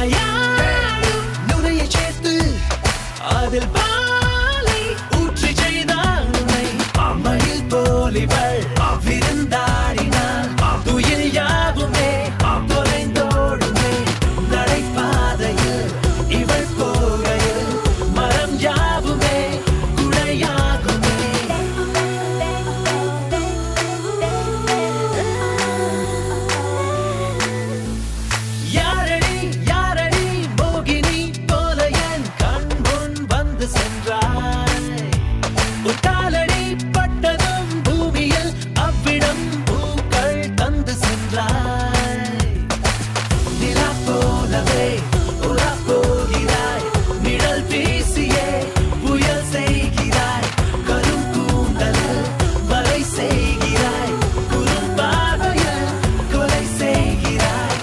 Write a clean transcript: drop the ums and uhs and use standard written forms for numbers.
விளையாடும் நுரையை சேர்த்து அதில் பாலை ஊற்றி செய்தாள் உன்னை அம்மையில் போலிவள் விருந்தாடினாள் துயில் யாவுமே தொலைந்தோடுமே நடைபாதையில் இவள் போகையில் மரம் யாவுமே குடையாகுமே யாரடி யாரடி மோகினி போல என் கண் முன் வந்து சென்றாய் உட்டாலடி பட்டதும் பூமியில் அவ்விடம் பூக்கள் தந்து சென்றாய் நிலா போலவே உலா போகிறாய் நிழல் வீசியே புயல் செய்கிறாய் கரும் கூந்தலில் வலை செய்கிறாய் குறும்பாவையில் கொலை செய்கிறாய்